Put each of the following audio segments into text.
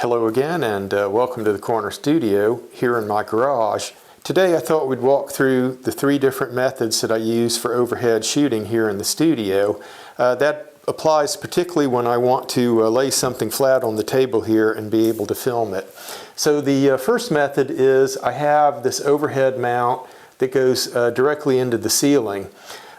Hello again, and welcome to the Corner Studio here in my garage. Today I thought we'd walk through the three different methods that I use for overhead shooting here in the studio. That applies particularly when I want to lay something flat on the table here and be able to film it. So the first method is I have this overhead mount that goes directly into the ceiling.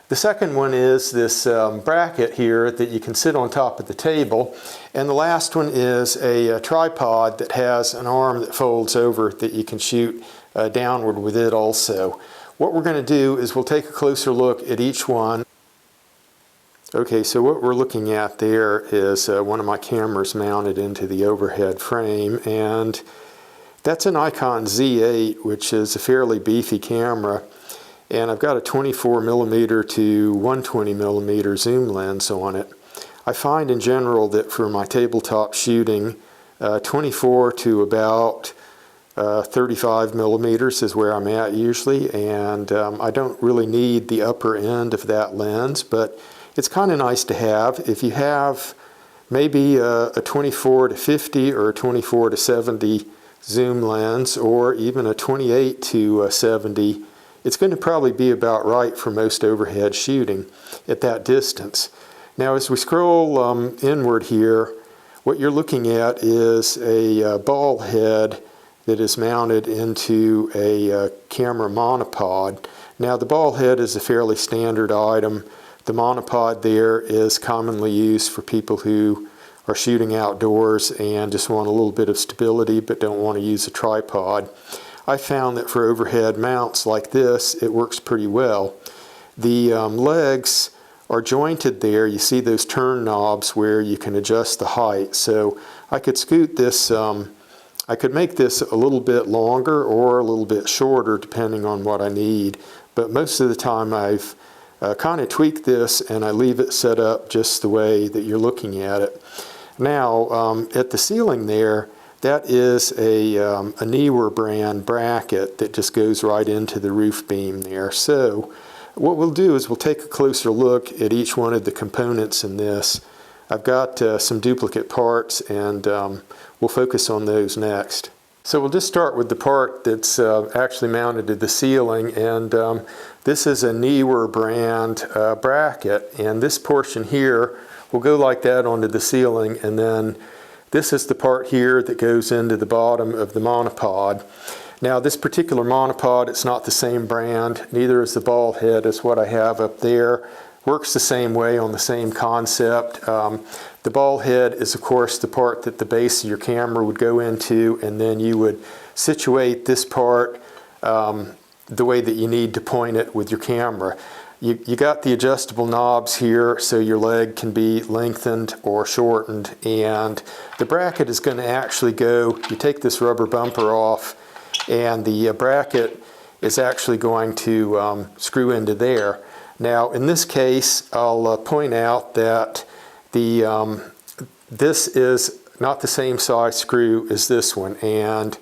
The second one is this bracket here that you can sit on top of the table. And the last one is a tripod that has an arm that folds over that you can shoot downward with it also. What we're going to do is we'll take a closer look at each one. Okay, so what we're looking at there is one of my cameras mounted into the overhead frame, and that's an Nikon Z8, which is a fairly beefy camera. And I've got a 24mm to 120mm zoom lens on it. I find in general that for my tabletop shooting, 24 to about 35mm is where I'm at usually, and I don't really need the upper end of that lens, but it's kind of nice to have. If you have maybe a 24 to 50 or a 24 to 70 zoom lens, or even a 28 to 70, it's going to probably be about right for most overhead shooting at that distance. Now as we scroll inward here, what you're looking at is a ball head that is mounted into a camera monopod. Now the ball head is a fairly standard item. The monopod there is commonly used for people who are shooting outdoors and just want a little bit of stability but don't want to use a tripod. I found that for overhead mounts like this, it works pretty well. The legs are jointed there. You see those turn knobs where you can adjust the height. So I could scoot this, I could make this a little bit longer or a little bit shorter depending on what I need. But most of the time I've kind of tweaked this and I leave it set up just the way that you're looking at it. Now at the ceiling there, that is a Neewer brand bracket that just goes right into the roof beam there. So what we'll do is we'll take a closer look at each one of the components in this. I've got some duplicate parts, and we'll focus on those next. So we'll just start with the part that's actually mounted to the ceiling, and this is a Neewer brand bracket, and this portion here will go like that onto the ceiling, and then this is the part here that goes into the bottom of the monopod. Now this particular monopod, it's not the same brand, neither is the ball head as what I have up there. Works the same way on the same concept. The ball head is of course the part that the base of your camera would go into, and then you would situate this part the way that you need to point it with your camera. You got the adjustable knobs here so your leg can be lengthened or shortened, and the bracket is going to actually go, you take this rubber bumper off and the bracket is actually going to screw into there. Now in this case I'll point out that this is not the same size screw as this one, and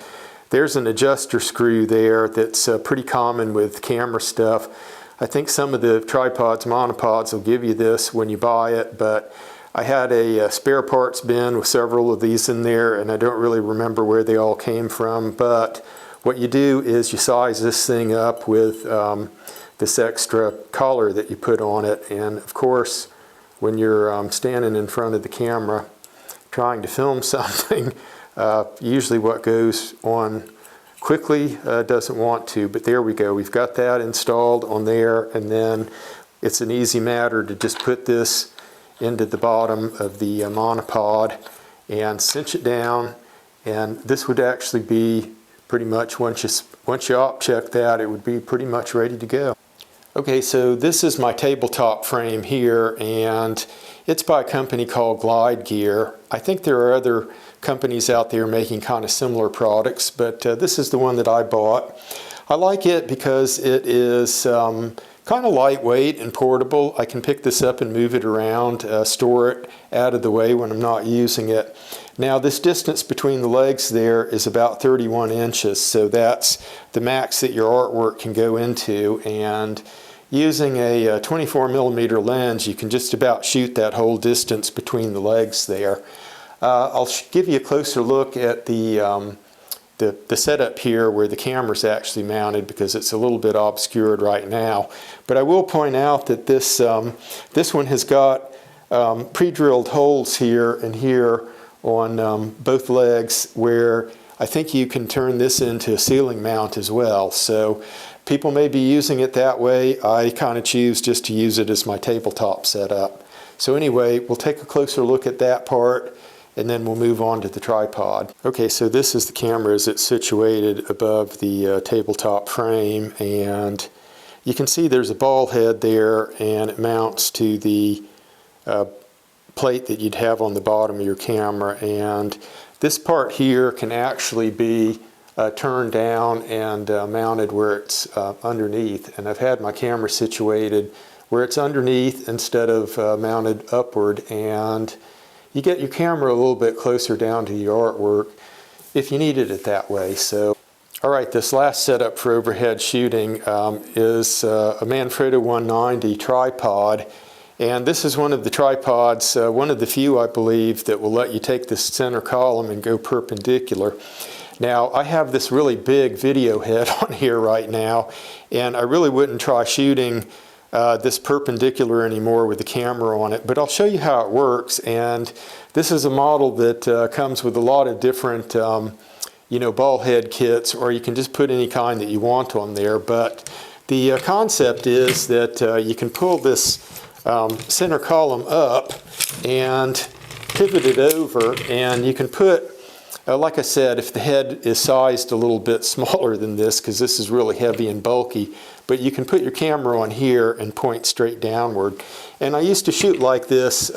there's an adjuster screw there that's pretty common with camera stuff. I think some of the tripods, monopods will give you this when you buy it, but I had a spare parts bin with several of these in there, and I don't really remember where they all came from. But what you do is you size this thing up with this extra collar that you put on it, and of course when you're standing in front of the camera trying to film something, usually what goes on quickly doesn't want to, but there we go. We've got that installed on there, and then it's an easy matter to just put this into the bottom of the monopod and cinch it down, and this would actually be pretty much, once you op check that, it would be pretty much ready to go. Okay, so this is my tabletop frame here, and it's by a company called Glide Gear. I think there are other companies out there making kind of similar products, but this is the one that I bought. I like it because it is kind of lightweight and portable. I can pick this up and move it around, store it out of the way when I'm not using it. Now this distance between the legs there is about 31 inches, so that's the max that your artwork can go into, and using a 24mm lens you can just about shoot that whole distance between the legs there. I'll give you a closer look at the setup here where the camera's actually mounted, because it's a little bit obscured right now. But I will point out that this one has got pre-drilled holes here and here on both legs, where I think you can turn this into a ceiling mount as well. So people may be using it that way. I kind of choose just to use it as my tabletop setup. So anyway, we'll take a closer look at that part, and then we'll move on to the tripod. Okay, so this is the camera as it's situated above the tabletop frame, and you can see there's a ball head there, and it mounts to the plate that you'd have on the bottom of your camera. And this part here can actually be turned down and mounted where it's underneath. And I've had my camera situated where it's underneath instead of mounted upward, and you get your camera a little bit closer down to your artwork if you needed it that way. So, all right, this last setup for overhead shooting is a Manfrotto 190 tripod. And this is one of the tripods, one of the few, I believe, that will let you take this center column and go perpendicular. Now, I have this really big video head on here right now, and I really wouldn't try shooting this perpendicular anymore with the camera on it, but I'll show you how it works. And this is a model that comes with a lot of different ball head kits, or you can just put any kind that you want on there. But the concept is that you can pull this center column up and pivot it over, and you can put, like I said, if the head is sized a little bit smaller than this, because this is really heavy and bulky, but you can put your camera on here and point straight downward. And I used to shoot like this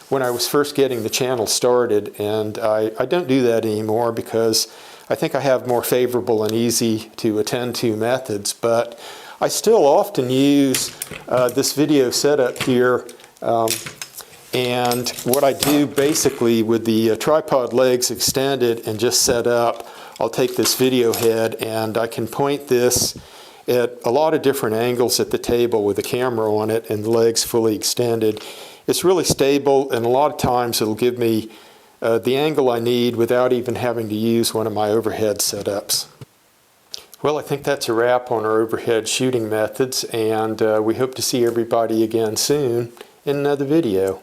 when I was first getting the channel started, and I don't do that anymore because I think I have more favorable and easy to attend to methods. But I still often use this video setup here, and what I do basically with the tripod legs extended and just set up, I'll take this video head and I can point this at a lot of different angles at the table with the camera on it and the legs fully extended. It's really stable, and a lot of times it'll give me the angle I need without even having to use one of my overhead setups. Well, I think that's a wrap on our overhead shooting methods, and we hope to see everybody again soon in another video.